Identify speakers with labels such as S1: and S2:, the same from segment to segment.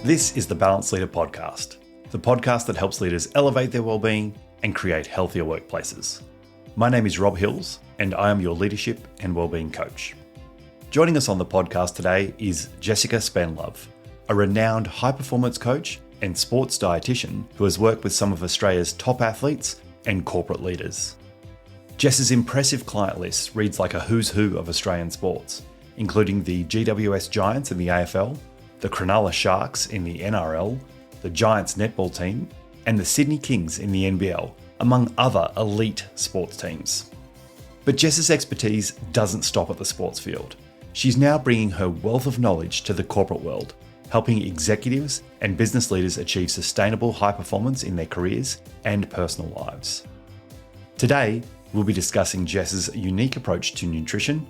S1: This is the Balanced Leader Podcast, the podcast that helps leaders elevate their wellbeing and create healthier workplaces. My name is Rob Hills, and I am your leadership and wellbeing coach. Joining us on the podcast today is Jessica Spendlove, a renowned high-performance coach and sports dietitian who has worked with some of Australia's top athletes and corporate leaders. Jess's impressive client list reads like a who's who of Australian sports, including the GWS Giants in the AFL, the Cronulla Sharks in the NRL, the Giants Netball team, and the Sydney Kings in the NBL, among other elite sports teams. But Jess's expertise doesn't stop at the sports field. She's now bringing her wealth of knowledge to the corporate world, helping executives and business leaders achieve sustainable high performance in their careers and personal lives. Today, we'll be discussing Jess's unique approach to nutrition,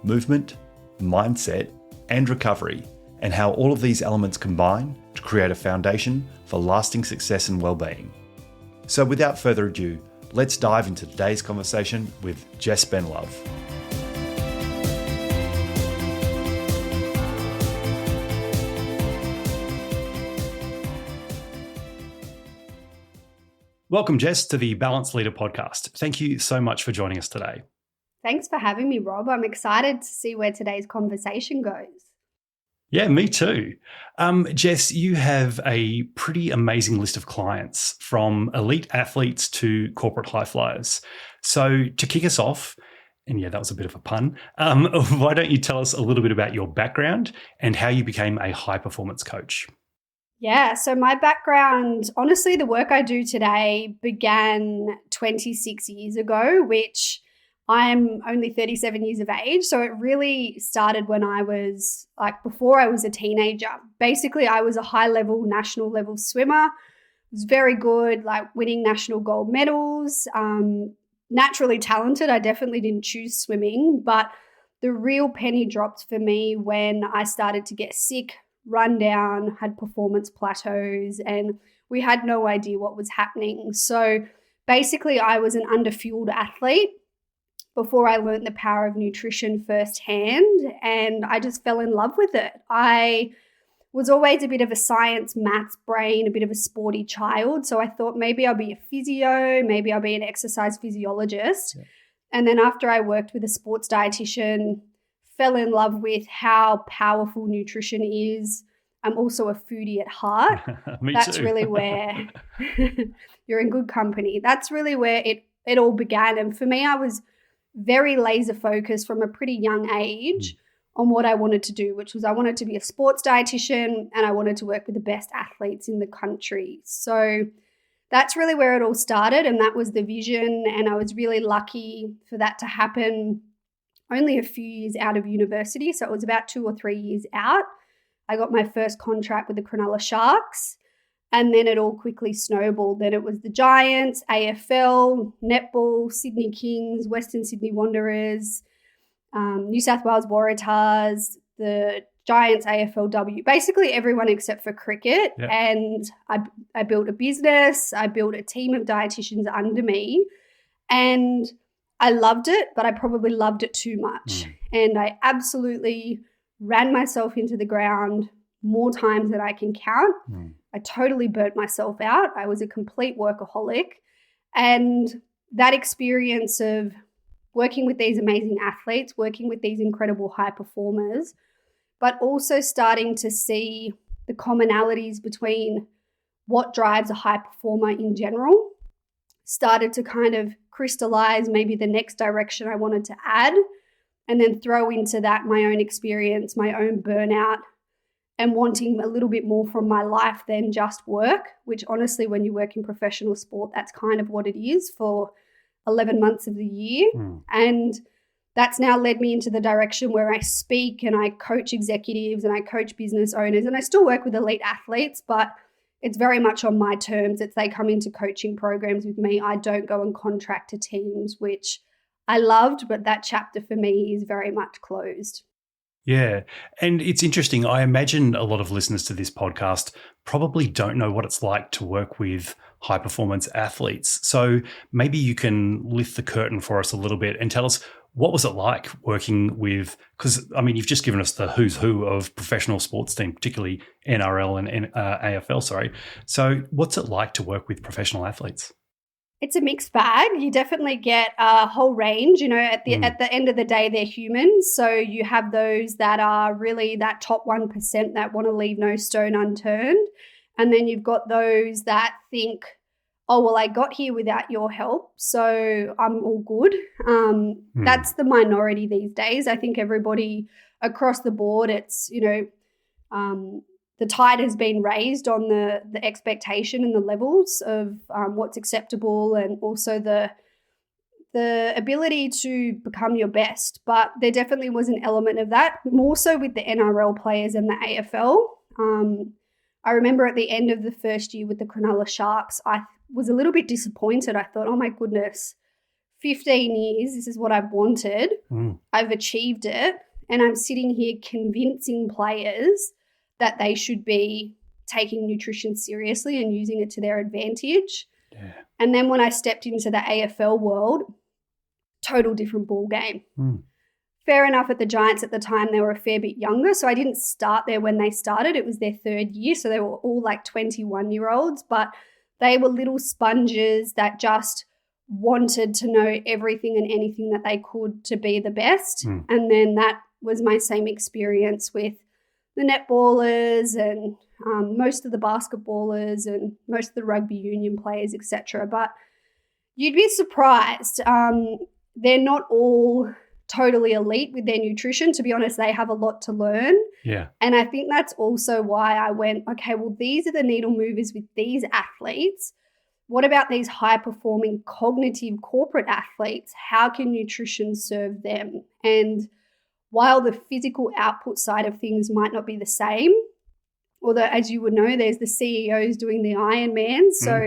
S1: movement, mindset, and recovery, and how all of these elements combine to create a foundation for lasting success and well-being. So without further ado, let's dive into today's conversation with Jess Spendlove. Welcome, Jess, to the Balanced Leader Podcast. Thank you so much for joining us today.
S2: Thanks for having me, Rob. I'm excited to see where today's conversation goes.
S1: Yeah, me too. Jess, you have a pretty amazing list of clients, from elite athletes to corporate high flyers. So to kick us off, and yeah, that was a bit of a pun, why don't you tell us a little bit about your background and how you became a high performance coach?
S2: Yeah, so my background, honestly, the work I do today began 26 years ago, which I'm only 37 years of age. So it really started when I was before I was a teenager. Basically, I was a high-level, national level swimmer. Was very good, winning national gold medals. Naturally talented. I definitely didn't choose swimming, but the real penny dropped for me when I started to get sick, run down, had performance plateaus, and we had no idea what was happening. So basically, I was an underfueled athlete before I learned the power of nutrition firsthand, and I just fell in love with it. I was always a bit of a science, maths brain, a bit of a sporty child, so I thought maybe I'll be a physio, maybe I'll be an exercise physiologist. Yeah. And then after I worked with a sports dietitian, fell in love with how powerful nutrition is. I'm also a foodie at heart. That's too. Really where you're in good company. That's really where it all began. And for me, I was very laser focused from a pretty young age on what I wanted to do, which was I wanted to be a sports dietitian and I wanted to work with the best athletes in the country. So that's really where it all started, and that was the vision, and I was really lucky for that to happen only a few years out of university. So it was about 2 or 3 years out. I got my first contract with the Cronulla Sharks, and then it all quickly snowballed. Then it was the Giants, AFL, Netball, Sydney Kings, Western Sydney Wanderers, New South Wales Waratahs, the Giants AFLW, basically everyone except for cricket. Yep. And I built a business. I built a team of dietitians under me, and I loved it, but I probably loved it too much. And I absolutely ran myself into the ground more times than I can count. I totally burnt myself out. I was a complete workaholic. And that experience of working with these amazing athletes, working with these incredible high performers, but also starting to see the commonalities between what drives a high performer in general, started to kind of crystallize maybe the next direction I wanted to add, and then throw into that my own experience, my own burnout, and wanting a little bit more from my life than just work, which honestly, when you work in professional sport, that's kind of what it is for 11 months of the year. And that's now led me into the direction where I speak and I coach executives and I coach business owners, and I still work with elite athletes, but it's very much on my terms. It's they come into coaching programs with me. I don't go and contract to teams, which I loved, but that chapter for me is very much closed.
S1: Yeah. And it's interesting. I imagine a lot of listeners to this podcast probably don't know what it's like to work with high performance athletes. So maybe you can lift the curtain for us a little bit and tell us What was it like working with, because, I mean, you've just given us the who's who of professional sports team, particularly NRL and AFL, sorry. So what's it like to work with professional athletes?
S2: It's a mixed bag. You definitely get a whole range. At the end of the day, they're humans. So you have those that are really that top 1% that want to leave no stone unturned. And then you've got those that think, oh, well, I got here without your help, so I'm all good. That's the minority these days. I think everybody across the board, it's, the tide has been raised on the expectation and the levels of what's acceptable, and also the ability to become your best. But there definitely was an element of that, more so with the NRL players and the AFL. I remember at the end of the first year with the Cronulla Sharks, I was a little bit disappointed. I thought, oh my goodness, 15 years, this is what I've wanted. I've achieved it, and I'm sitting here convincing players that they should be taking nutrition seriously and using it to their advantage.
S1: Yeah.
S2: And then when I stepped into the AFL world, total different ball game. Fair enough, at the Giants at the time, they were a fair bit younger, so I didn't start there when they started. It was their third year, so they were all like 21-year-olds, but they were little sponges that just wanted to know everything and anything that they could to be the best. And then that was my same experience with the netballers and most of the basketballers and most of the rugby union players, etc. But you'd be surprised. They're not all totally elite with their nutrition. To be honest, they have a lot to learn.
S1: Yeah.
S2: And I think that's also why I went, okay, well, these are the needle movers with these athletes. What about these high-performing cognitive corporate athletes? How can nutrition serve them? And while the physical output side of things might not be the same, although as you would know, there's the CEOs doing the Ironman, so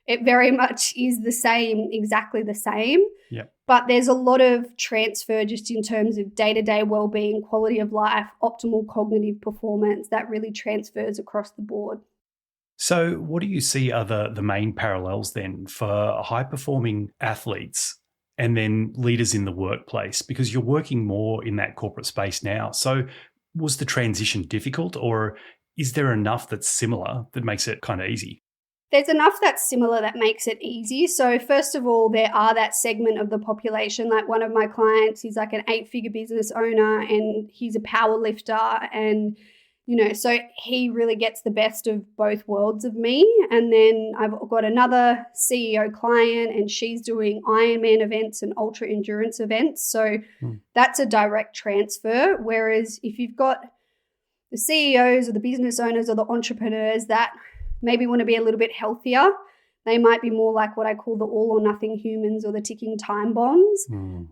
S2: it very much is the same, exactly the same.
S1: Yeah.
S2: But there's a lot of transfer just in terms of day-to-day well-being, quality of life, optimal cognitive performance that really transfers across the board.
S1: So what do you see are the main parallels then for high-performing athletes and then leaders in the workplace? Because you're working more in that corporate space now. So was the transition difficult, or is there enough that's similar that makes it kind of easy?
S2: There's enough that's similar that makes it easy. So first of all, there are that segment of the population, like one of my clients, he's like an 8-figure business owner and he's a power lifter, and so he really gets the best of both worlds of me. And then I've got another CEO client and she's doing Ironman events and ultra endurance events. So that's a direct transfer. Whereas if you've got the CEOs or the business owners or the entrepreneurs that maybe want to be a little bit healthier, they might be more like what I call the all or nothing humans or the ticking time bombs.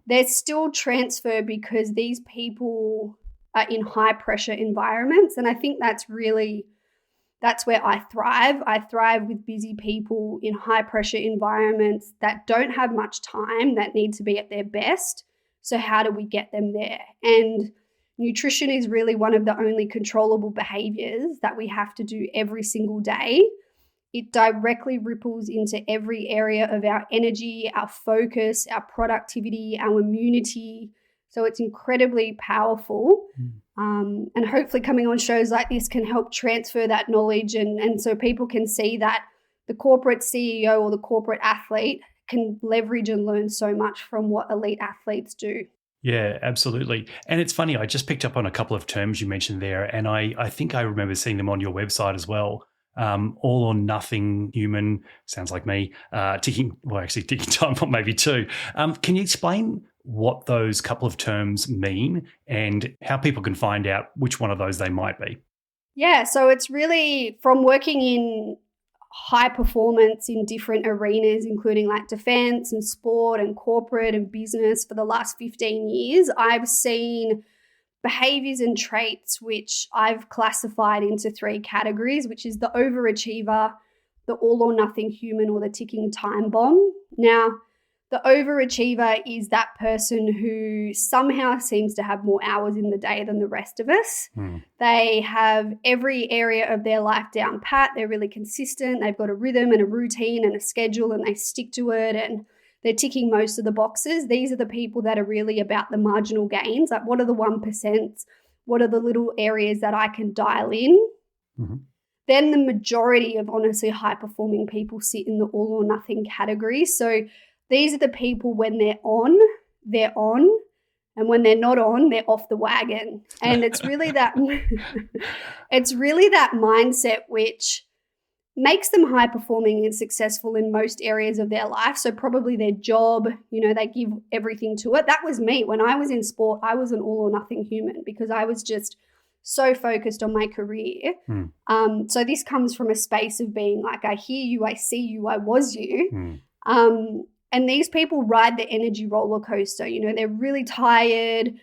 S2: There's still transfer because these people are in high pressure environments. And I think that's where I thrive. I thrive with busy people in high pressure environments that don't have much time, that need to be at their best. So how do we get them there? And nutrition is really one of the only controllable behaviors that we have to do every single day. It directly ripples into every area of our energy, our focus, our productivity, our immunity. So it's incredibly powerful. And hopefully coming on shows like this can help transfer that knowledge and so people can see that the corporate CEO or the corporate athlete can leverage and learn so much from what elite athletes do.
S1: Yeah, absolutely. And it's funny, I just picked up on a couple of terms you mentioned there, and I think I remember seeing them on your website as well. All or nothing human, sounds like me, ticking time bomb maybe too. Can you explain what those couple of terms mean and how people can find out which one of those they might be?
S2: Yeah, so it's really from working in high performance in different arenas, including like defense and sport and corporate and business for the last 15 years, I've seen behaviors and traits which I've classified into 3 categories, which is the overachiever, the all or nothing human, or the ticking time bomb. Now, the overachiever is that person who somehow seems to have more hours in the day than the rest of us. They have every area of their life down pat. They're really consistent. They've got a rhythm and a routine and a schedule and they stick to it. And they're ticking most of the boxes. These are the people that are really about the marginal gains. Like, what are the 1%? What are the little areas that I can dial in?
S1: Mm-hmm.
S2: Then the majority of honestly high-performing people sit in the all or nothing category. So these are the people when they're on, and when they're not on, they're off the wagon. And it's really that it's really that mindset which makes them high-performing and successful in most areas of their life. So probably their job, they give everything to it. That was me. When I was in sport, I was an all or nothing human because I was just so focused on my career. So this comes from a space of being like, I hear you, I see you, I was you. And these people ride the energy roller coaster. They're really tired.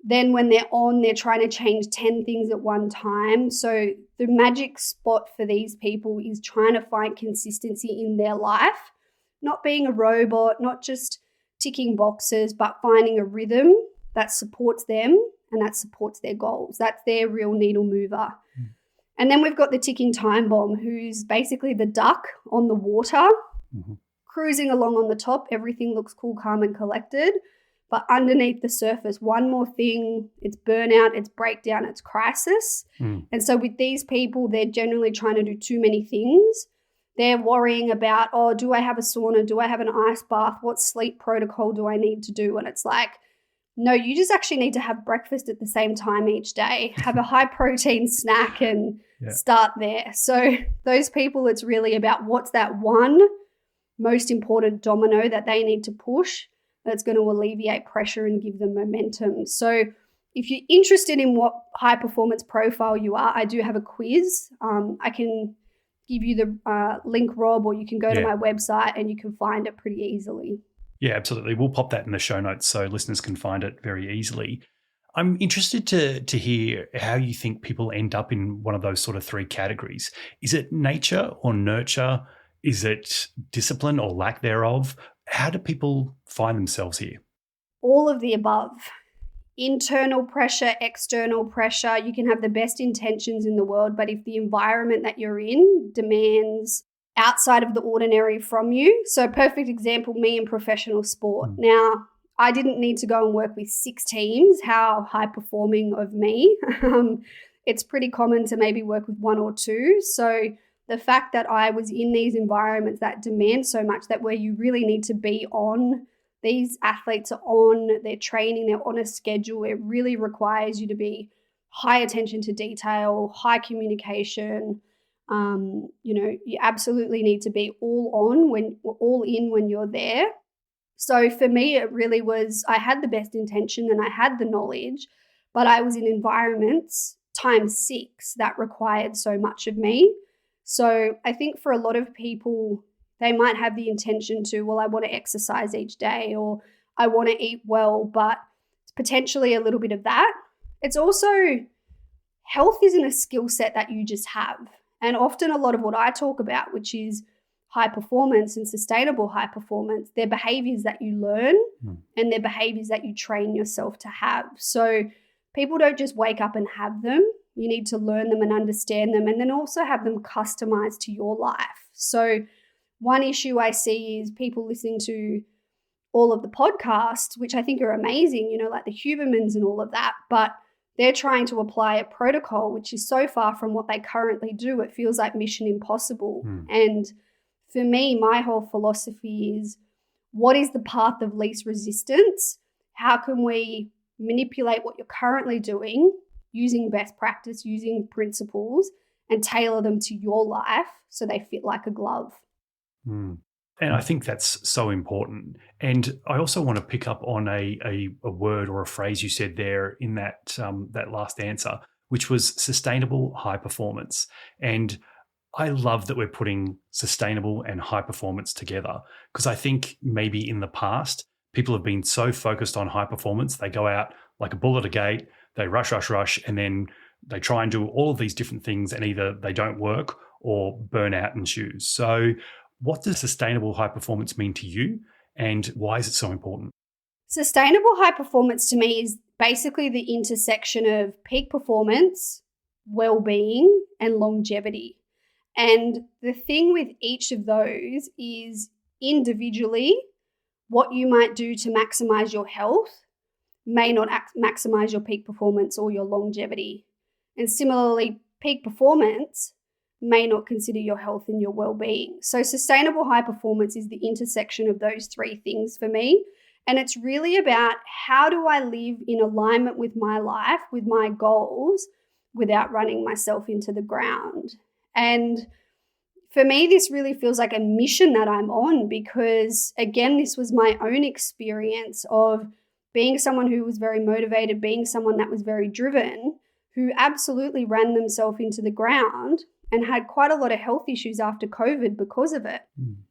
S2: Then when they're on, they're trying to change 10 things at one time. So the magic spot for these people is trying to find consistency in their life, not being a robot, not just ticking boxes, but finding a rhythm that supports them and that supports their goals. That's their real needle mover. And then we've got the ticking time bomb, who's basically the duck on the water, cruising along on the top. Everything looks cool, calm, and collected. But underneath the surface, one more thing, it's burnout, it's breakdown, it's crisis. And so with these people, they're generally trying to do too many things. They're worrying about, do I have a sauna? Do I have an ice bath? What sleep protocol do I need to do? And it's like, no, you just actually need to have breakfast at the same time each day, have a high protein snack and start there. So those people, it's really about what's that one most important domino that they need to push that's going to alleviate pressure and give them momentum. So if you're interested in what high performance profile you are, I do have a quiz. I can give you the link, Rob, or you can go to my website and you can find it pretty easily.
S1: Yeah, absolutely. We'll pop that in the show notes so listeners can find it very easily. I'm interested to hear how you think people end up in one of those sort of three categories. Is it nature or nurture? Is it discipline or lack thereof? How do people find themselves here?
S2: All of the above. Internal pressure, external pressure. You can have the best intentions in the world, but if the environment that you're in demands outside of the ordinary from you. So perfect example, me in professional sport. Now, I didn't need to go and work with 6 teams. How high performing of me. It's pretty common to maybe work with 1 or 2. So the fact that I was in these environments that demand so much, that where you really need to be on, these athletes are on, they're training, they're on a schedule. It really requires you to be high attention to detail, high communication. You absolutely need to be all in when you're there. So for me, it really was, I had the best intention and I had the knowledge, but I was in environments times 6 that required so much of me. So I think for a lot of people, they might have the intention to, I want to exercise each day or I want to eat well, but it's potentially a little bit of that. It's also, health isn't a skill set that you just have. And often a lot of what I talk about, which is high performance and sustainable high performance, they're behaviors that you learn and they're behaviors that you train yourself to have. So people don't just wake up and have them. You need to learn them and understand them and then also have them customized to your life. So one issue I see is people listening to all of the podcasts, which I think are amazing, like the Hubermans and all of that, but they're trying to apply a protocol which is so far from what they currently do. It feels like mission impossible. And for me, my whole philosophy is, what is the path of least resistance? How can we manipulate what you're currently doing using best practice, using principles, and tailor them to your life so they fit like a glove?
S1: And I think that's so important. And I also want to pick up on a word or a phrase you said there in that last answer, which was sustainable high performance. And I love that we're putting sustainable and high performance together, because I think maybe in the past, people have been so focused on high performance, they go out like a bull at a gate, they rush, and then they try and do all of these different things and either they don't work or burnout ensues. So what does sustainable high performance mean to you and why is it so important?
S2: Sustainable high performance to me is basically the intersection of peak performance, well-being, and longevity. And the thing with each of those is individually, what you might do to maximize your health may not maximize your peak performance or your longevity. And similarly, peak performance may not consider your health and your well-being. So sustainable high performance is the intersection of those three things for me. And it's really about how do I live in alignment with my life, with my goals, without running myself into the ground. And for me, this really feels like a mission that I'm on because, again, this was my own experience of being someone who was very motivated, being someone that was very driven, who absolutely ran themselves into the ground and had quite a lot of health issues after COVID because of it.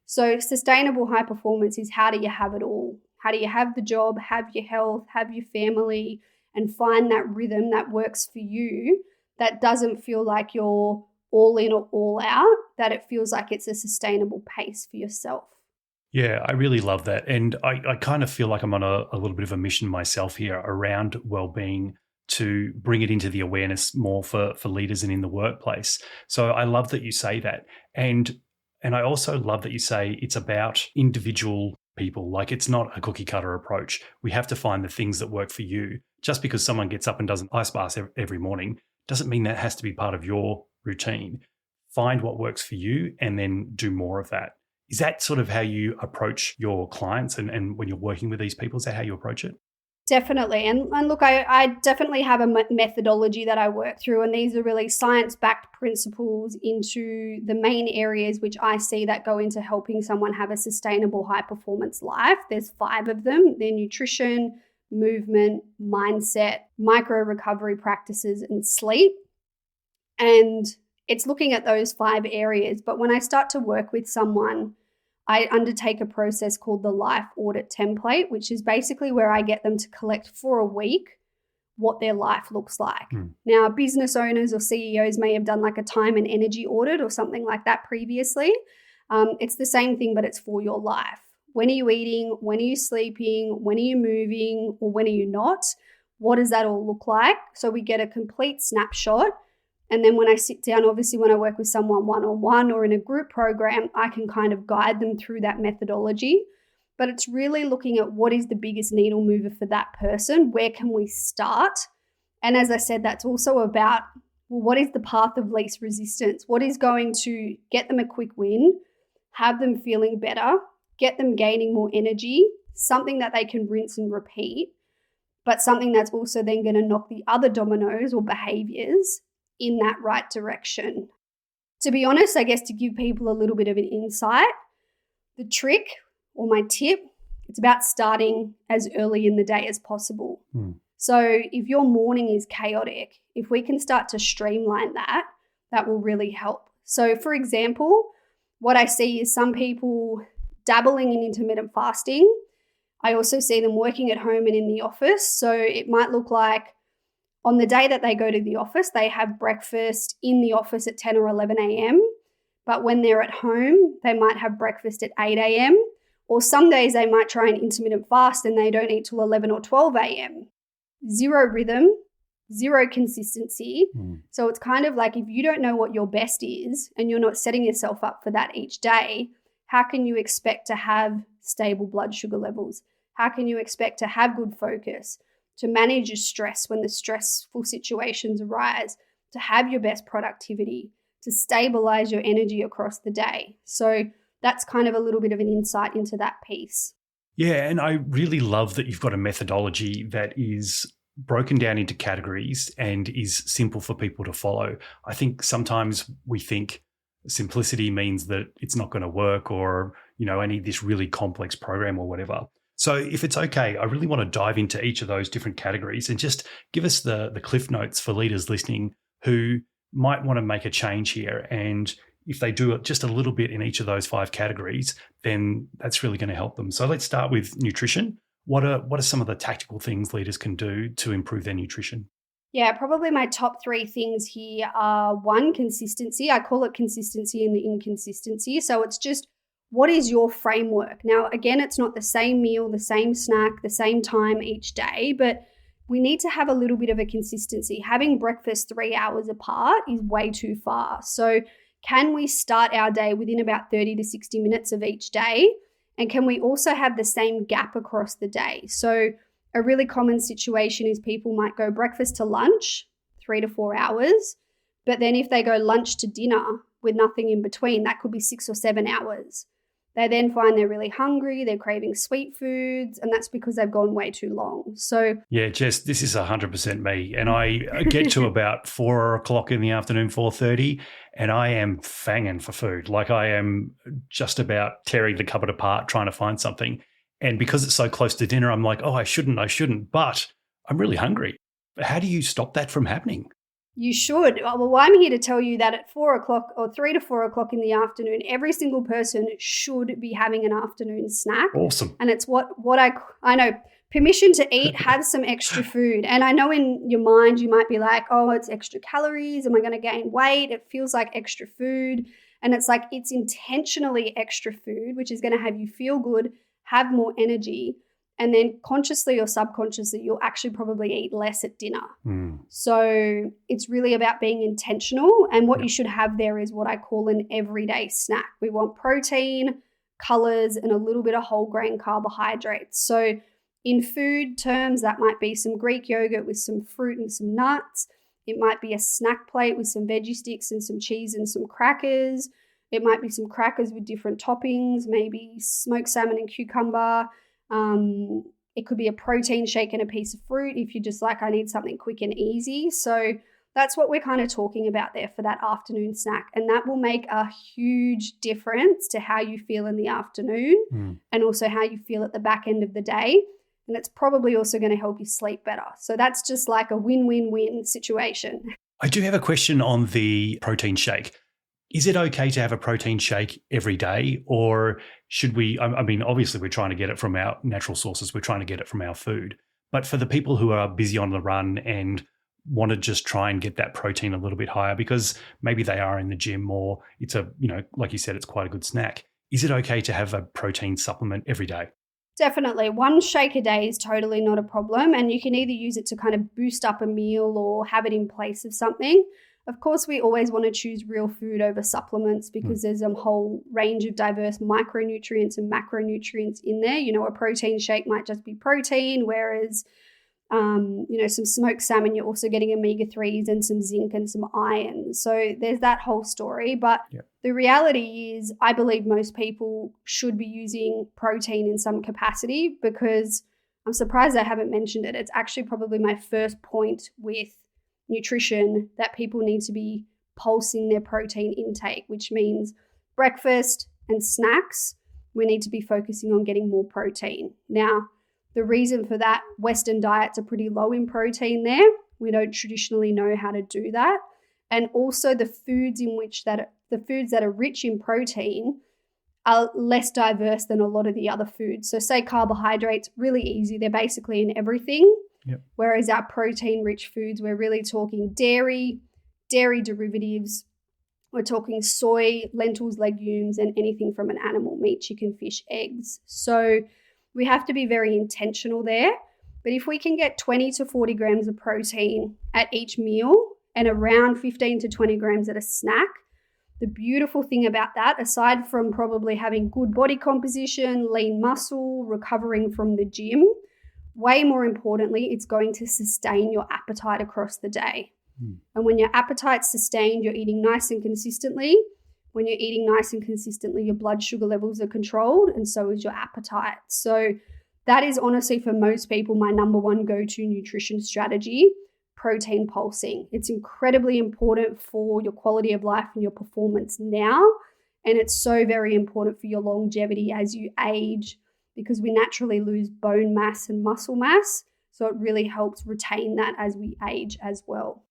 S2: So sustainable high performance is how do you have it all? How do you have the job, have your health, have your family, and find that rhythm that works for you, that doesn't feel like you're all in or all out, that it feels like it's a sustainable pace for yourself.
S1: Yeah, I really love that. And I kind of feel like I'm on a little bit of a mission myself here around well-being to bring it into the awareness more for leaders and in the workplace. So I love that you say that. And I also love that you say it's about individual people. Like it's not a cookie cutter approach. We have to find the things that work for you. Just because someone gets up and does an ice bath every morning doesn't mean that has to be part of your routine. Find what works for you and then do more of that. Is that sort of how you approach your clients and when you're working with these people? Is that how you approach it?
S2: Definitely. And look, I definitely have a methodology that I work through, and these are really science-backed principles into the main areas which I see that go into helping someone have a sustainable high-performance life. There's 5 of them. They're nutrition, movement, mindset, micro-recovery practices, and sleep. And it's looking at those 5 areas. But when I start to work with someone, I undertake a process called the life audit template, which is basically where I get them to collect for a week what their life looks like. Now, business owners or CEOs may have done like a time and energy audit or something like that previously. It's the same thing, but it's for your life. When are you eating? When are you sleeping? When are you moving? Or when are you not? What does that all look like? So we get a complete snapshot. And then when I sit down, obviously when I work with someone one-on-one or in a group program, I can kind of guide them through that methodology. But it's really looking at what is the biggest needle mover for that person? Where can we start? And as I said, that's also about, well, what is the path of least resistance? What is going to get them a quick win, have them feeling better, get them gaining more energy, something that they can rinse and repeat, but something that's also then going to knock the other dominoes or behaviors in that right direction. To be honest, I guess to give people a little bit of an insight, the trick or my tip, it's about starting as early in the day as possible. So if your morning is chaotic, if we can start to streamline that, that will really help. So for example, what I see is some people dabbling in intermittent fasting. I also see them working at home and in the office. So it might look like on the day that they go to the office, they have breakfast in the office at 10 or 11 a.m. But when they're at home, they might have breakfast at 8 a.m. Or some days they might try an intermittent fast and they don't eat till 11 or 12 a.m. Zero rhythm, zero consistency. So it's kind of like if you don't know what your best is and you're not setting yourself up for that each day, how can you expect to have stable blood sugar levels? How can you expect to have good focus, to manage your stress when the stressful situations arise, to have your best productivity, to stabilize your energy across the day? So that's kind of a little bit of an insight into that piece.
S1: Yeah, and I really love that you've got a methodology that is broken down into categories and is simple for people to follow. I think sometimes we think simplicity means that it's not going to work or, I need this really complex program or whatever. So if it's okay, I really want to dive into each of those different categories and just give us the cliff notes for leaders listening who might want to make a change here. And if they do it just a little bit in each of those 5 categories, then that's really going to help them. So let's start with nutrition. What are some of the tactical things leaders can do to improve their nutrition?
S2: Yeah, probably my top 3 things here are 1, consistency. I call it consistency in the inconsistency. So it's just, what is your framework? Now, again, it's not the same meal, the same snack, the same time each day, but we need to have a little bit of a consistency. Having breakfast 3 hours apart is way too far. So can we start our day within about 30 to 60 minutes of each day And can we also have the same gap across the day? So a really common situation is people might go breakfast to lunch, 3 to 4 hours, but then if they go lunch to dinner with nothing in between, that could be 6 or 7 hours. They then find they're really hungry, they're craving sweet foods, and that's because they've gone way too long. So
S1: yeah, Jess, this is 100% me. And I get to about 4 o'clock in the afternoon, 4:30, and I am fanging for food. Like I am just about tearing the cupboard apart trying to find something. And because it's so close to dinner, I'm like, oh, I shouldn't, but I'm really hungry. How do you stop that from happening?
S2: You should. Well, I'm here to tell you that at 4 o'clock or 3 to 4 o'clock in the afternoon, every single person should be having an afternoon snack.
S1: Awesome.
S2: And it's what I know, permission to eat, have some extra food. And I know in your mind you might be like, oh, it's extra calories. Am I going to gain weight? It feels like extra food. And it's like it's intentionally extra food, which is going to have you feel good, have more energy. And then consciously or subconsciously, you'll actually probably eat less at dinner. So it's really about being intentional. And what you should have there is what I call an everyday snack. We want protein, colors, and a little bit of whole grain carbohydrates. So in food terms, that might be some Greek yogurt with some fruit and some nuts. It might be a snack plate with some veggie sticks and some cheese and some crackers. It might be some crackers with different toppings, maybe smoked salmon and cucumber. It could be a protein shake and a piece of fruit if you're just like, I need something quick and easy. So that's what we're kind of talking about there for that afternoon snack. And that will make a huge difference to how you feel in the afternoon and also how you feel at the back end of the day. And it's probably also going to help you sleep better. So that's just like a win-win-win situation.
S1: I do have a question on the protein shake. Is it okay to have a protein shake every day, or should we, I mean, obviously we're trying to get it from our natural sources. We're trying to get it from our food. But for the people who are busy on the run and want to just try and get that protein a little bit higher because maybe they are in the gym or it's a, like you said, it's quite a good snack. Is it okay to have a protein supplement every day?
S2: Definitely. One shake a day is totally not a problem. And you can either use it to kind of boost up a meal or have it in place of something. Of course, we always want to choose real food over supplements because there's a whole range of diverse micronutrients and macronutrients in there. A protein shake might just be protein, whereas, some smoked salmon, you're also getting omega-3s and some zinc and some iron. So there's that whole story. But the reality is I believe most people should be using protein in some capacity because I'm surprised I haven't mentioned it. It's actually probably my first point with nutrition that people need to be pulsing their protein intake, which means breakfast and snacks, we need to be focusing on getting more protein. Now, the reason for that, Western diets are pretty low in protein there. We don't traditionally know how to do that. And also the foods that are rich in protein are less diverse than a lot of the other foods. So say carbohydrates, really easy. They're basically in everything. Whereas our protein-rich foods, we're really talking dairy derivatives. We're talking soy, lentils, legumes, and anything from an animal, meat, chicken, fish, eggs. So we have to be very intentional there. But if we can get 20 to 40 grams of protein at each meal and around 15 to 20 grams at a snack, the beautiful thing about that, aside from probably having good body composition, lean muscle, recovering from the gym, way more importantly, it's going to sustain your appetite across the day. And when your appetite's sustained, you're eating nice and consistently. When you're eating nice and consistently, your blood sugar levels are controlled and so is your appetite. So that is honestly for most people my number one go-to nutrition strategy, protein pulsing. It's incredibly important for your quality of life and your performance now. And it's so very important for your longevity as you age, because we naturally lose bone mass and muscle mass. So it really helps retain that as we age as well.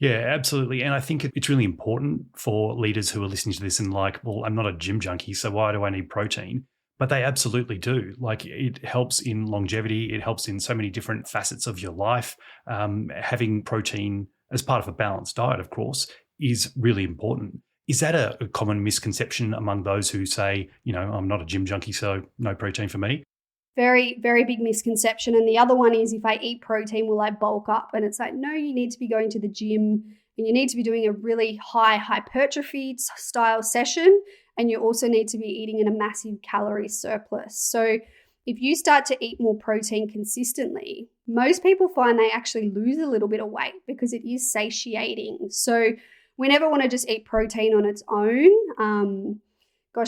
S1: Yeah, absolutely. And I think it's really important for leaders who are listening to this and like, well, I'm not a gym junkie, so why do I need protein? But they absolutely do. Like it helps in longevity. It helps in so many different facets of your life. Having protein as part of a balanced diet, of course, is really important. Is that a common misconception among those who say, I'm not a gym junkie, so no protein for me?
S2: Very, very big misconception. And the other one is, if I eat protein, will I bulk up? And it's like, no, you need to be going to the gym and you need to be doing a really high hypertrophy style session. And you also need to be eating in a massive calorie surplus. So if you start to eat more protein consistently, most people find they actually lose a little bit of weight because it is satiating. So we never want to just eat protein on its own.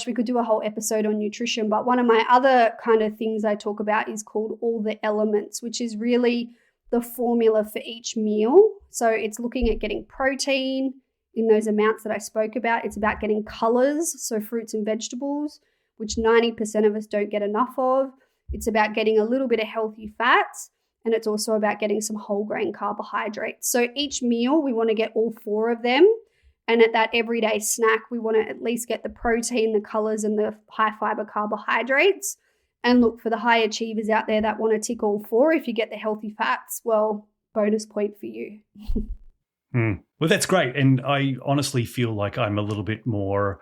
S2: We could do a whole episode on nutrition, but one of my other kind of things I talk about is called all the elements, which is really the formula for each meal. So it's looking at getting protein in those amounts that I spoke about. It's about getting colors, so fruits and vegetables, which 90% of us don't get enough of. It's about getting a little bit of healthy fats, and it's also about getting some whole grain carbohydrates. So each meal, we want to get all 4 of them. And at that everyday snack, we want to at least get the protein, the colors, and the high fiber carbohydrates. And look, for the high achievers out there that want to tick all 4, if you get the healthy fats, well, bonus point for you.
S1: Well, that's great. And I honestly feel like I'm a little bit more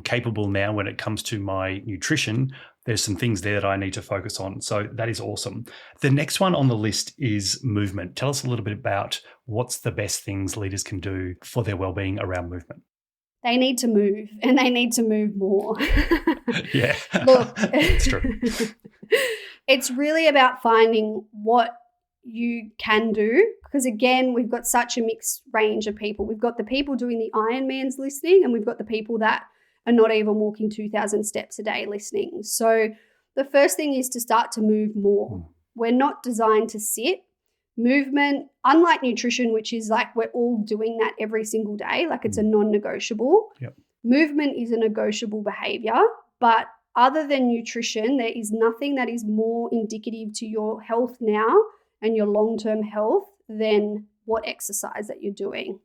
S1: capable now when it comes to my nutrition. There's some things there that I need to focus on. So that is awesome. The next one on the list is movement. Tell us a little bit about what's the best things leaders can do for their well-being around movement.
S2: They need to move, and they need to move more.
S1: Yeah,
S2: look,
S1: it's true.
S2: It's really about finding what you can do, because again, we've got such a mixed range of people. We've got the people doing the Ironmans listening, and we've got the people that are not even walking 2,000 steps a day listening. So the first thing is to start to move more. We're not designed to sit. Movement, unlike nutrition, which is like we're all doing that every single day, like it's a non-negotiable.
S1: Yep.
S2: Movement is a negotiable behavior, but other than nutrition, there is nothing that is more indicative to your health now and your long-term health than what exercise that you're doing.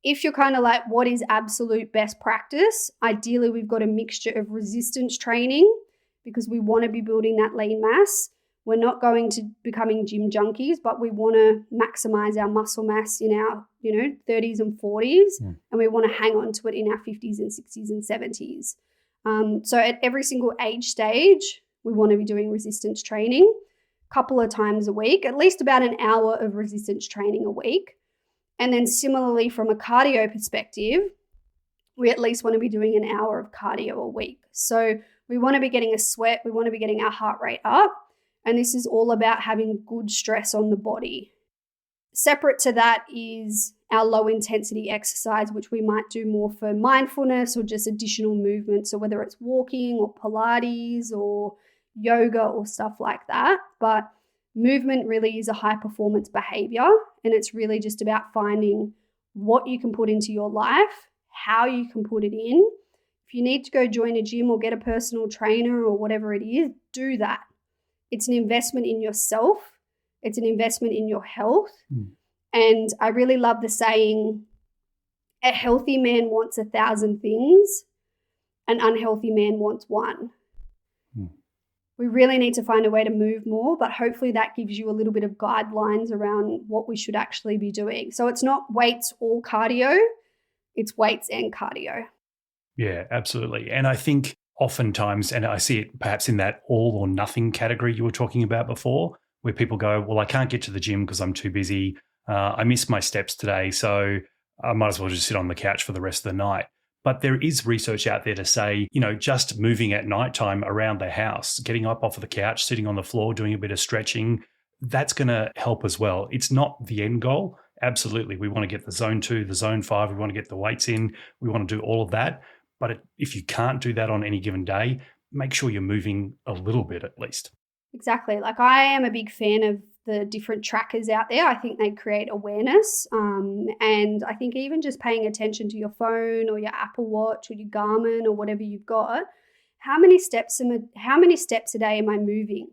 S2: If you're kind of like, what is absolute best practice? Ideally, we've got a mixture of resistance training because we want to be building that lean mass. We're not going to becoming gym junkies, but we want to maximize our muscle mass in our, 30s and 40s, and we want to hang on to it in our 50s and 60s and 70s. So at every single age stage, we want to be doing resistance training a couple of times a week, at least about an hour of resistance training a week. And then similarly, from a cardio perspective, we at least want to be doing an hour of cardio a week. So we want to be getting a sweat. We want to be getting our heart rate up. And this is all about having good stress on the body. Separate to that is our low intensity exercise, which we might do more for mindfulness or just additional movement. So whether it's walking or Pilates or yoga or stuff like that. But movement really is a high performance behavior, and it's really just about finding what you can put into your life, how you can put it in. If you need to go join a gym or get a personal trainer or whatever it is, do that. It's an investment in yourself. It's an investment in your health. And I really love the saying, a healthy man wants 1,000 things, an unhealthy man wants one. We really need to find a way to move more, but hopefully that gives you a little bit of guidelines around what we should actually be doing. So it's not weights or cardio, it's weights and cardio.
S1: Yeah, absolutely. And I think oftentimes, and I see it perhaps in that all or nothing category you were talking about before, where people go, well, I can't get to the gym because I'm too busy. I missed my steps today, so I might as well just sit on the couch for the rest of the night. But there is research out there to say, just moving at nighttime around the house, getting up off of the couch, sitting on the floor, doing a bit of stretching, that's going to help as well. It's not the end goal. Absolutely. We want to get the zone 2, the zone 5. We want to get the weights in. We want to do all of that. But if you can't do that on any given day, make sure you're moving a little bit at least.
S2: Exactly. Like I am a big fan of the different trackers out there. I think they create awareness. And I think even just paying attention to your phone or your Apple Watch or your Garmin or whatever you've got, how many steps a day am I moving?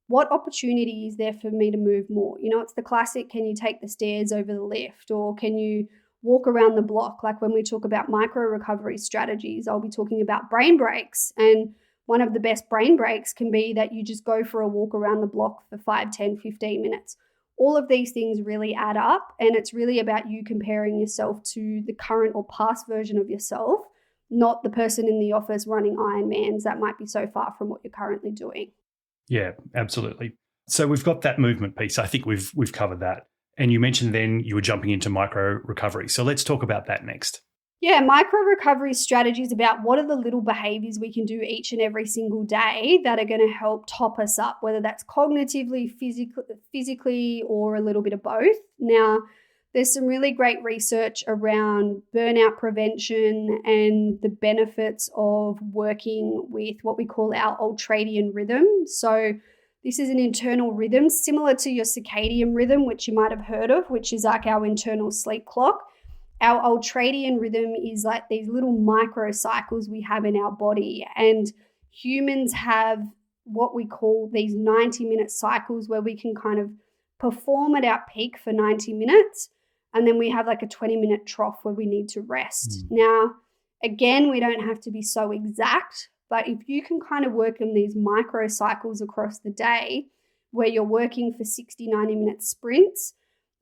S2: What opportunity is there for me to move more? It's the classic, can you take the stairs over the lift, or can you walk around the block? Like when we talk about micro recovery strategies, I'll be talking about brain breaks. And one of the best brain breaks can be that you just go for a walk around the block for 5, 10, 15 minutes. All of these things really add up, and it's really about you comparing yourself to the current or past version of yourself, not the person in the office running Ironmans that might be so far from what you're currently doing.
S1: Yeah, absolutely. So we've got that movement piece. I think we've covered that. And you mentioned then you were jumping into micro recovery. So let's talk about that next.
S2: Yeah, micro recovery strategy is about what are the little behaviors we can do each and every single day that are going to help top us up, whether that's cognitively, physically, or a little bit of both. Now, there's some really great research around burnout prevention and the benefits of working with what we call our ultradian rhythm. So this is an internal rhythm similar to your circadian rhythm, which you might have heard of, which is like our internal sleep clock. Our ultradian rhythm is like these little microcycles we have in our body, and humans have what we call these 90-minute cycles where we can kind of perform at our peak for 90 minutes, and then we have like a 20-minute trough where we need to rest. Now, again, we don't have to be so exact, but if you can kind of work in these microcycles across the day where you're working for 60, 90-minute sprints,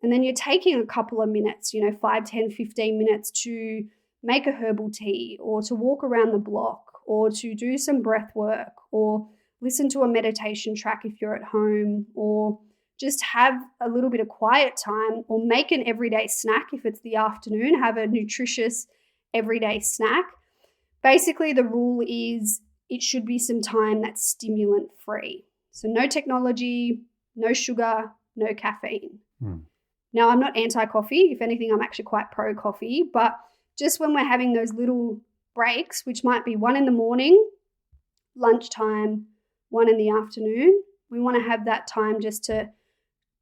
S2: and then you're taking a couple of minutes, 5, 10, 15 minutes to make a herbal tea or to walk around the block or to do some breath work or listen to a meditation track if you're at home, or just have a little bit of quiet time, or make an everyday snack if it's the afternoon, have a nutritious everyday snack. Basically, the rule is it should be some time that's stimulant free. So no technology, no sugar, no caffeine. Now, I'm not anti-coffee. If anything, I'm actually quite pro-coffee. But just when we're having those little breaks, which might be 1 in the morning, lunchtime, 1 in the afternoon, we want to have that time just to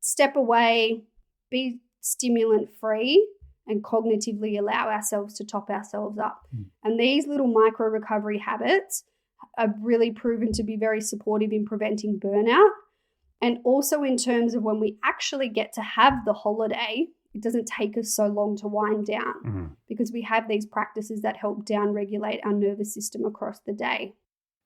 S2: step away, be stimulant-free, and cognitively allow ourselves to top ourselves up. And these little micro-recovery habits are really proven to be very supportive in preventing burnout. And also in terms of when we actually get to have the holiday, it doesn't take us so long to wind down because we have these practices that help down-regulate our nervous system across the day.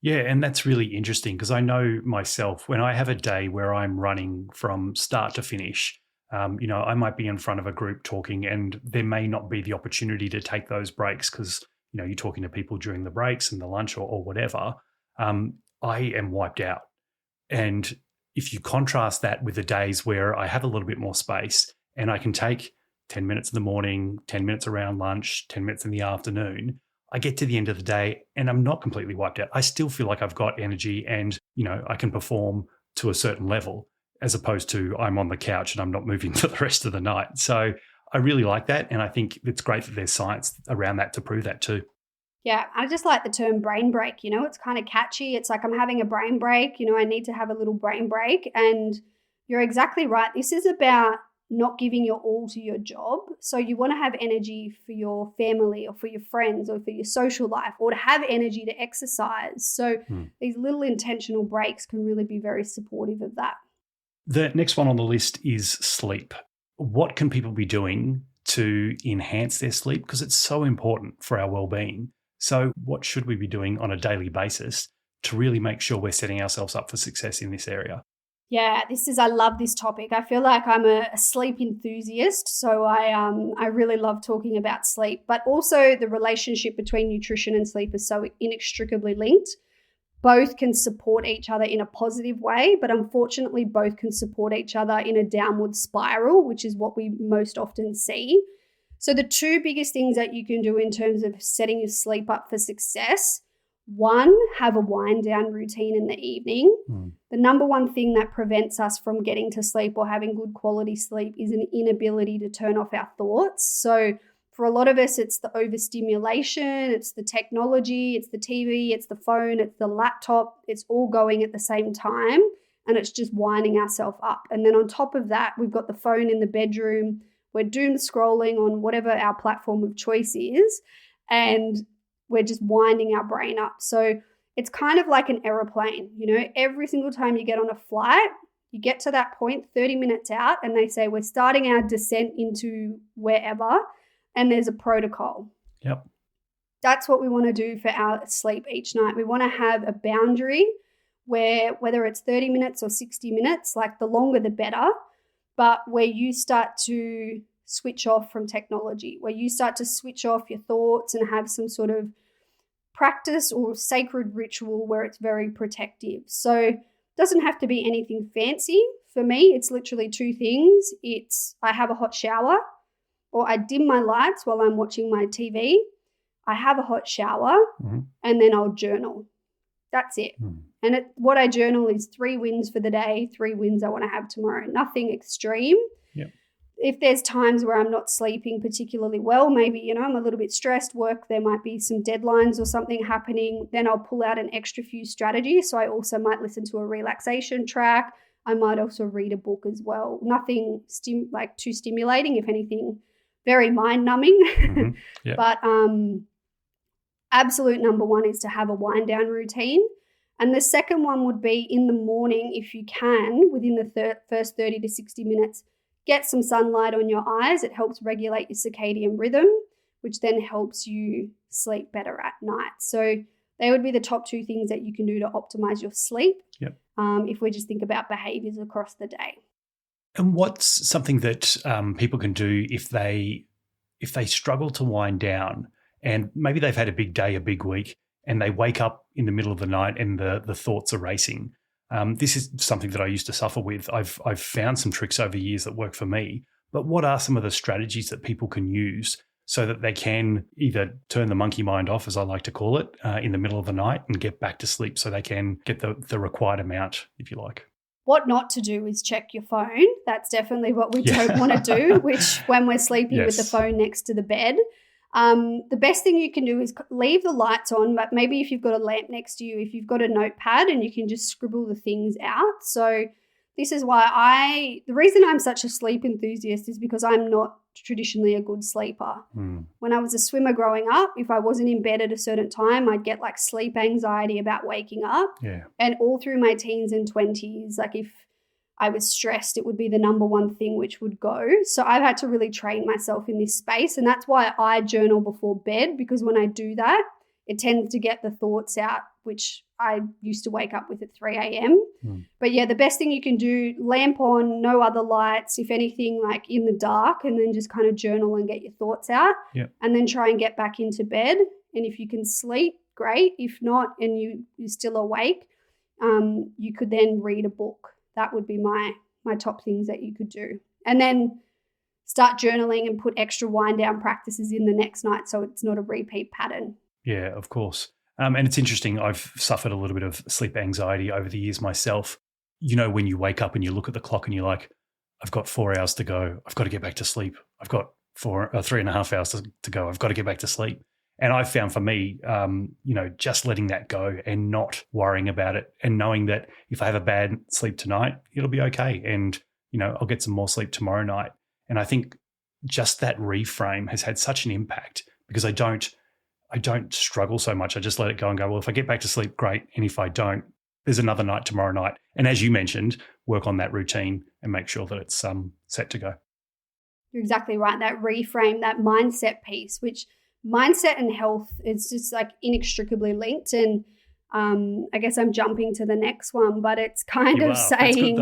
S1: Yeah, and that's really interesting because I know myself, when I have a day where I'm running from start to finish, I might be in front of a group talking and there may not be the opportunity to take those breaks because, you're talking to people during the breaks and the lunch or whatever. I am wiped out. And if you contrast that with the days where I have a little bit more space and I can take 10 minutes in the morning, 10 minutes around lunch, 10 minutes in the afternoon, I get to the end of the day and I'm not completely wiped out. I still feel like I've got energy and, I can perform to a certain level as opposed to I'm on the couch and I'm not moving for the rest of the night. So I really like that. And I think it's great that there's science around that to prove that too.
S2: Yeah, I just like the term brain break, it's kind of catchy. It's like I'm having a brain break, I need to have a little brain break. And you're exactly right. This is about not giving your all to your job. So you want to have energy for your family or for your friends or for your social life, or to have energy to exercise. So these little intentional breaks can really be very supportive of that.
S1: The next one on the list is sleep. What can people be doing to enhance their sleep? Because it's so important for our well-being. So what should we be doing on a daily basis to really make sure we're setting ourselves up for success in this area?
S2: Yeah, I love this topic. I feel like I'm a sleep enthusiast, so I really love talking about sleep, but also the relationship between nutrition and sleep is so inextricably linked. Both can support each other in a positive way, but unfortunately both can support each other in a downward spiral, which is what we most often see. So the two biggest things that you can do in terms of setting your sleep up for success: one, have a wind down routine in the evening. The number one thing that prevents us from getting to sleep or having good quality sleep is an inability to turn off our thoughts. So for a lot of us, it's the overstimulation, it's the technology, it's the TV, it's the phone, it's the laptop. It's all going at the same time and it's just winding ourselves up. And then on top of that, we've got the phone in the bedroom. We're doom scrolling on whatever our platform of choice is, and we're just winding our brain up. So it's kind of like an aeroplane. Every single time you get on a flight, you get to that point 30 minutes out and they say we're starting our descent into wherever, and there's a protocol.
S1: Yep.
S2: That's what we want to do for our sleep each night. We want to have a boundary where, whether it's 30 minutes or 60 minutes, like the longer the better, but where you start to switch off from technology, where you start to switch off your thoughts and have some sort of practice or sacred ritual where it's very protective. So it doesn't have to be anything fancy. For me, it's literally two things. It's I have a hot shower, or I dim my lights while I'm watching my TV, I have a hot shower, and then I'll journal. That's it. And what I journal is 3 wins for the day, 3 wins I want to have tomorrow. Nothing extreme.
S1: Yep.
S2: If there's times where I'm not sleeping particularly well, maybe, I'm a little bit stressed, work, there might be some deadlines or something happening, then I'll pull out an extra few strategies. So I also might listen to a relaxation track. I might also read a book as well. Nothing too stimulating, if anything, very mind-numbing.
S1: Yep.
S2: But absolute number one is to have a wind-down routine. And the second one would be in the morning, if you can, within the first 30 to 60 minutes, get some sunlight on your eyes. It helps regulate your circadian rhythm, which then helps you sleep better at night. So they would be the top 2 things that you can do to optimize your sleep.
S1: Yep.
S2: If we just think about behaviors across the day.
S1: And what's something that people can do if they struggle to wind down and maybe they've had a big day, a big week, and they wake up in the middle of the night and the thoughts are racing? This is something that I used to suffer with. I've found some tricks over years that work for me, but what are some of the strategies that people can use so that they can either turn the monkey mind off, as I like to call it, in the middle of the night and get back to sleep so they can get the required amount, if you like?
S2: What not to do is check your phone. That's definitely what we don't want to do, which when we're sleeping with the phone next to the bed. The best thing you can do is leave the lights on, but maybe if you've got a lamp next to you, if you've got a notepad, and you can just scribble the things out. So this is why the reason I'm such a sleep enthusiast is because I'm not traditionally a good sleeper. When I was a swimmer growing up, if I wasn't in bed at a certain time, I'd get like sleep anxiety about waking up.
S1: Yeah.
S2: And all through my teens and 20s, like if I was stressed, it would be the number one thing which would go. So I've had to really train myself in this space. And that's why I journal before bed, because when I do that, it tends to get the thoughts out, which I used to wake up with at 3 a.m. But yeah, the best thing you can do, lamp on, no other lights, if anything, like in the dark, and then just kind of journal and get your thoughts out.
S1: Yep.
S2: And then try and get back into bed. And if you can sleep, great. If not, and you're still awake, you could then read a book. That would be my top things that you could do. And then start journaling and put extra wind down practices in the next night so it's not a repeat pattern.
S1: Yeah, of course. And it's interesting. I've suffered a little bit of sleep anxiety over the years myself. When you wake up and you look at the clock and you're like, I've got 4 hours to go. I've got to get back to sleep. I've got 3.5 hours to go. I've got to get back to sleep. And I found for me, just letting that go and not worrying about it and knowing that if I have a bad sleep tonight, it'll be okay. And, I'll get some more sleep tomorrow night. And I think just that reframe has had such an impact because I don't struggle so much. I just let it go and go, well, if I get back to sleep, great. And if I don't, there's another night tomorrow night. And as you mentioned, work on that routine and make sure that it's set to go.
S2: You're exactly right. That reframe, that mindset piece, which mindset and health is just like inextricably linked. And I guess I'm jumping to the next one, but it's kind of saying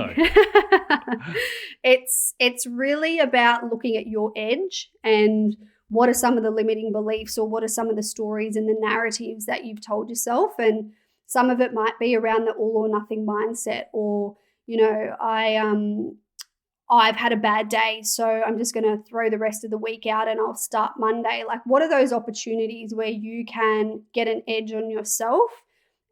S2: it's really about looking at your edge and what are some of the limiting beliefs or what are some of the stories and the narratives that you've told yourself. And some of it might be around the all or nothing mindset, or, I've had a bad day, so I'm just going to throw the rest of the week out and I'll start Monday. Like, what are those opportunities where you can get an edge on yourself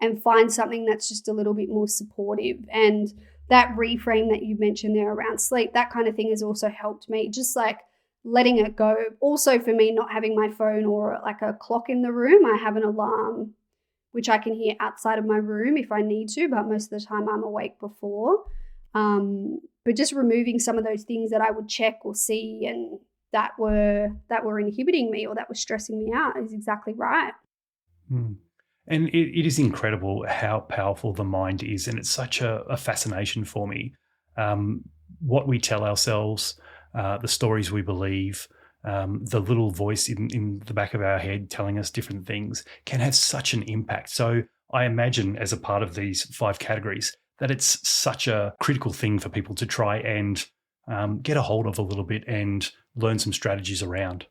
S2: and find something that's just a little bit more supportive? And that reframe that you mentioned there around sleep, that kind of thing has also helped me, just like letting it go. Also for me, not having my phone or like a clock in the room, I have an alarm, which I can hear outside of my room if I need to, but most of the time I'm awake before. But just removing some of those things that I would check or see and that were inhibiting me or that were stressing me out is exactly right.
S1: And it is incredible how powerful the mind is, and it's such a fascination for me. What we tell ourselves, the stories we believe, the little voice in the back of our head telling us different things can have such an impact. So I imagine as a part of these 5 categories that it's such a critical thing for people to try and get a hold of a little bit and learn some strategies around.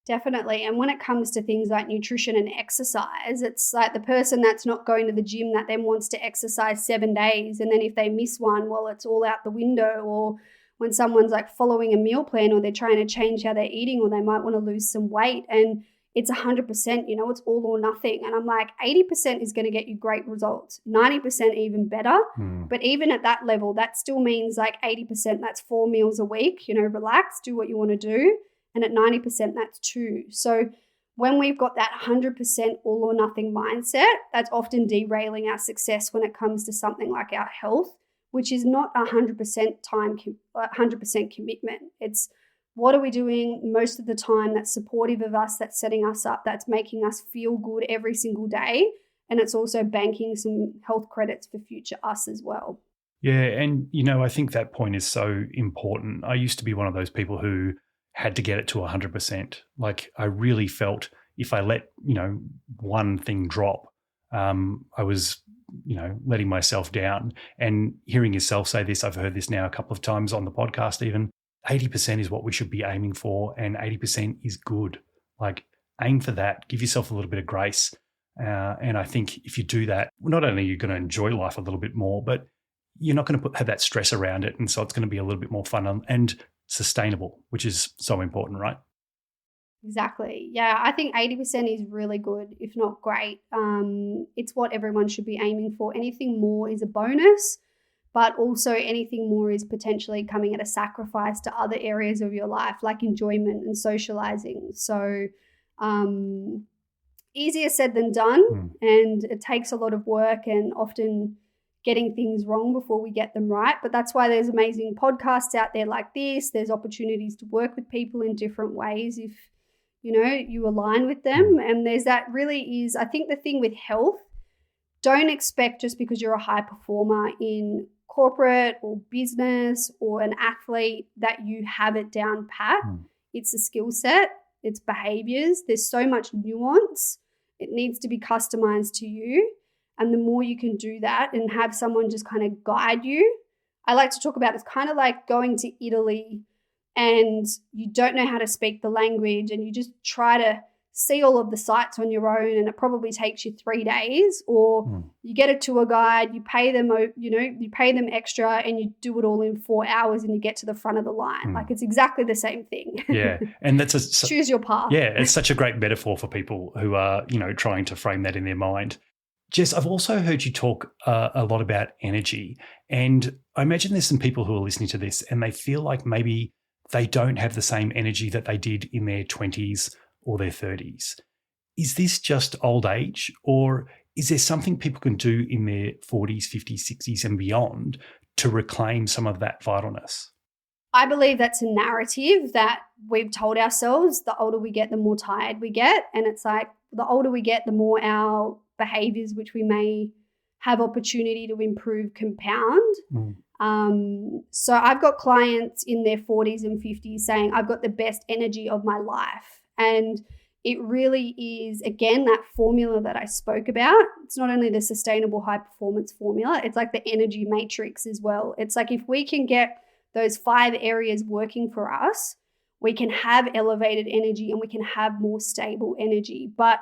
S2: Definitely. And when it comes to things like nutrition and exercise, it's like the person that's not going to the gym that then wants to exercise 7 days. And then if they miss one, well, it's all out the window. Or when someone's like following a meal plan or they're trying to change how they're eating or they might want to lose some weight. And it's 100%, it's all or nothing. And I'm like, 80% is going to get you great results, 90% even better. But even at that level, that still means like 80%, that's 4 meals a week, relax, do what you want to do. And at 90%, that's 2. So when we've got that 100% all or nothing mindset, that's often derailing our success when it comes to something like our health, which is not 100% 100% commitment. It's what are we doing most of the time that's supportive of us, that's setting us up, that's making us feel good every single day. And it's also banking some health credits for future us as well.
S1: Yeah. And, I think that point is so important. I used to be one of those people who had to get it to 100%. Like I really felt if I let, one thing drop, I was, letting myself down. And hearing yourself say this, I've heard this now a couple of times on the podcast even, 80% is what we should be aiming for, and 80% is good. Like aim for that, give yourself a little bit of grace. And I think if you do that, not only are you going to enjoy life a little bit more, but you're not going to have that stress around it. And so it's going to be a little bit more fun and sustainable, which is so important, right?
S2: Exactly. Yeah, I think 80% is really good, if not great. It's what everyone should be aiming for. Anything more is a bonus, but also anything more is potentially coming at a sacrifice to other areas of your life, like enjoyment and socializing. So easier said than done, and it takes a lot of work and often getting things wrong before we get them right. But that's why there's amazing podcasts out there like this. There's opportunities to work with people in different ways if, you align with them. And there's that really is, I think the thing with health, don't expect just because you're a high performer in corporate or business or an athlete that you have it down pat. It's a skill set, it's behaviors. There's so much nuance. It needs to be customized to you. And the more you can do that and have someone just kind of guide you, I like to talk about it's kind of like going to Italy and you don't know how to speak the language and you just try to see all of the sites on your own and it probably takes you 3 days, or you get a tour guide, you pay them, you pay them extra and you do it all in 4 hours and you get to the front of the line. Like it's exactly the same thing.
S1: Yeah. And that's
S2: choose your path.
S1: Yeah. It's such a great metaphor for people who are, trying to frame that in their mind. Jess, I've also heard you talk a lot about energy, and I imagine there's some people who are listening to this and they feel like maybe they don't have the same energy that they did in their 20s or their 30s. Is this just old age, or is there something people can do in their 40s, 50s, 60s and beyond to reclaim some of that vitalness?
S2: I believe that's a narrative that we've told ourselves. The older we get, the more tired we get. And it's like the older we get, the more our behaviors, which we may have opportunity to improve, compound. So I've got clients in their 40s and 50s saying, I've got the best energy of my life. And it really is, again, that formula that I spoke about. It's not only the sustainable high performance formula, it's like the energy matrix as well. It's like if we can get those 5 areas working for us, we can have elevated energy and we can have more stable energy. But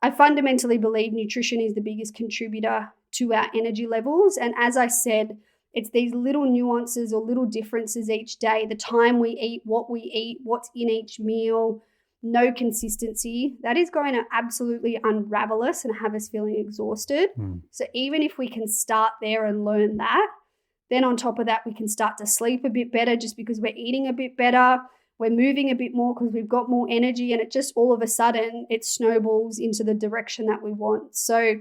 S2: I fundamentally believe nutrition is the biggest contributor to our energy levels. And as I said, it's these little nuances or little differences each day, the time we eat, what's in each meal, no consistency, that is going to absolutely unravel us and have us feeling exhausted. So even if we can start there and learn that, then on top of that, we can start to sleep a bit better just because we're eating a bit better. We're moving a bit more because we've got more energy, and it just all of a sudden it snowballs into the direction that we want. So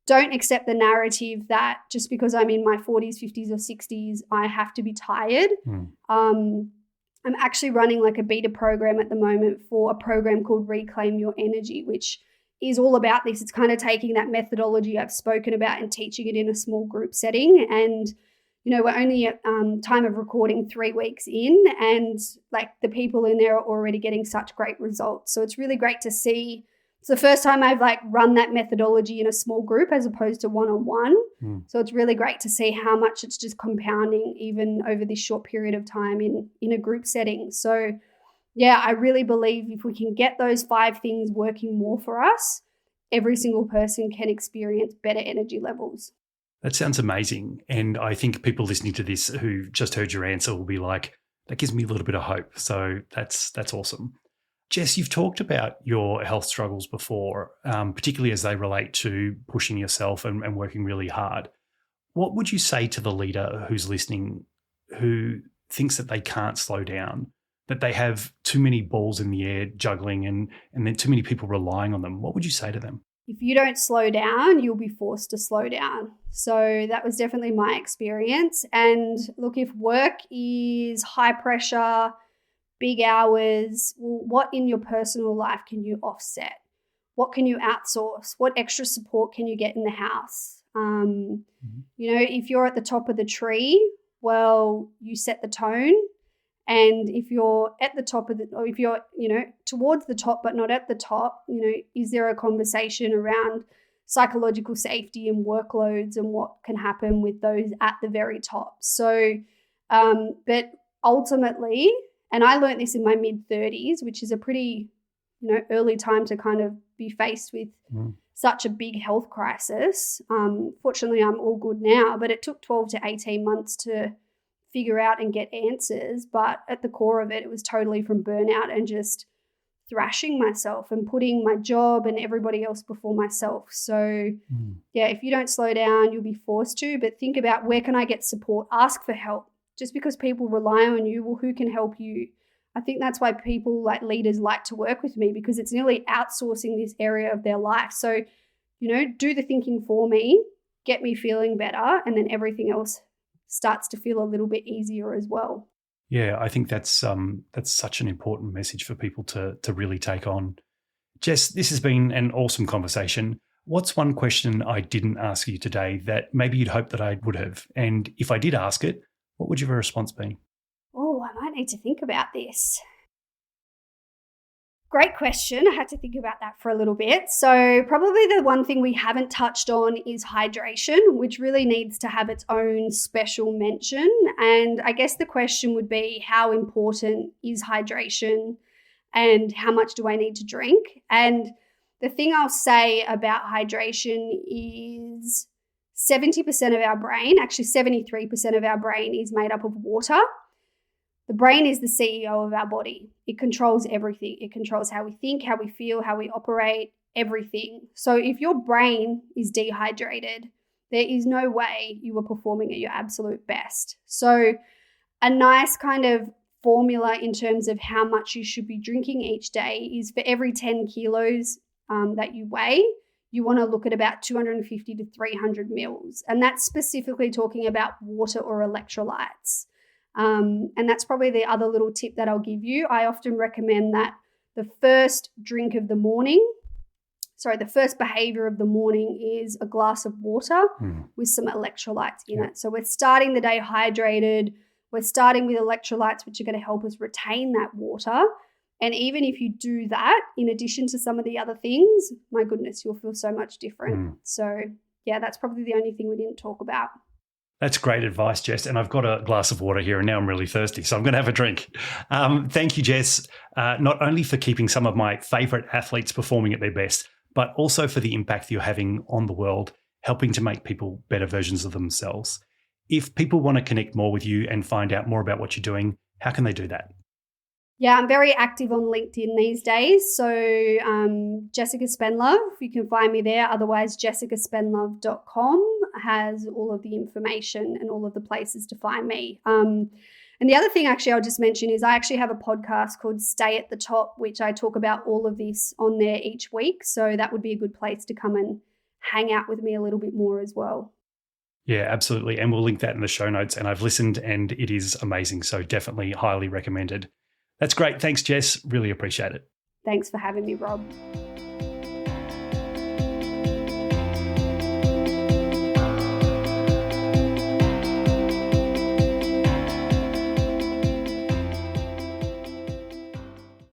S2: don't accept the narrative that just because I'm in my 40s, 50s or 60s, I have to be tired. I'm actually running like a beta program at the moment for a program called Reclaim Your Energy, which is all about this. It's kind of taking that methodology I've spoken about and teaching it in a small group setting. And we're only at time of recording 3 weeks in, and like the people in there are already getting such great results. So it's really great to see. It's the first time I've like run that methodology in a small group as opposed to one-on-one. So it's really great to see how much it's just compounding even over this short period of time in a group setting. So yeah, I really believe if we can get those 5 things working more for us, every single person can experience better energy levels.
S1: That sounds amazing. And I think people listening to this who just heard your answer will be like, that gives me a little bit of hope. So that's awesome. Jess, you've talked about your health struggles before, particularly as they relate to pushing yourself and working really hard. What would you say to the leader who's listening who thinks that they can't slow down, that they have too many balls in the air juggling and then too many people relying on them? What would you say to them?
S2: If you don't slow down, you'll be forced to slow down. So that was definitely my experience. And look, if work is high pressure, big hours, well, what in your personal life can you offset? What can you outsource? What extra support can you get in the house? If you're at the top of the tree, well, you set the tone. And if you're at the top of or if you're, towards the top but not at the top, is there a conversation around psychological safety and workloads and what can happen with those at the very top? So, but ultimately, and I learned this in my mid-30s, which is a pretty, early time to kind of be faced with such a big health crisis. Fortunately, I'm all good now, but it took 12 to 18 months to figure out and get answers. But at the core of it, it was totally from burnout and just thrashing myself and putting my job and everybody else before myself. So, if you don't slow down, you'll be forced to. But think about, where can I get support? Ask for help. Just because people rely on you, well, who can help you? I think that's why people, like leaders, like to work with me, because it's nearly outsourcing this area of their life. So, do the thinking for me, get me feeling better, and then everything else starts to feel a little bit easier as well.
S1: Yeah, I think that's such an important message for people to really take on. Jess, this has been an awesome conversation. What's one question I didn't ask you today that maybe you'd hope that I would have? And if I did ask it, what would your response be?
S2: Oh, I might need to think about this. Great question. I had to think about that for a little bit. So probably the one thing we haven't touched on is hydration, which really needs to have its own special mention. And I guess the question would be, how important is hydration and how much do I need to drink? And the thing I'll say about hydration is 70% of our brain, actually 73% of our brain, is made up of water. The brain is the CEO of our body. It controls everything. It controls how we think, how we feel, how we operate, everything. So if your brain is dehydrated, there is no way you are performing at your absolute best. So a nice kind of formula in terms of how much you should be drinking each day is, for every 10 kilos that you weigh, you want to look at about 250 to 300 mils. And that's specifically talking about water or electrolytes. And that's probably the other little tip that I'll give you. I often recommend that the first behavior of the morning is a glass of water with some electrolytes in it. So we're starting the day hydrated. We're starting with electrolytes, which are going to help us retain that water. And even if you do that, in addition to some of the other things, my goodness, you'll feel so much different. So that's probably the only thing we didn't talk about.
S1: That's great advice, Jess. And I've got a glass of water here and now I'm really thirsty, so I'm going to have a drink. Thank you, Jess, not only for keeping some of my favourite athletes performing at their best, but also for the impact you're having on the world, helping to make people better versions of themselves. If people want to connect more with you and find out more about what you're doing, how can they do that?
S2: Yeah, I'm very active on LinkedIn these days. So Jessica Spendlove, you can find me there. Otherwise, jessicaspendlove.com has all of the information and all of the places to find me. And the other thing actually I'll just mention is I actually have a podcast called Stay at the Top, which I talk about all of this on there each week. So that would be a good place to come and hang out with me a little bit more as well.
S1: Yeah, absolutely. And we'll link that in the show notes. And I've listened and it is amazing. So definitely highly recommended. That's great. Thanks, Jess. Really appreciate it.
S2: Thanks for having me, Rob.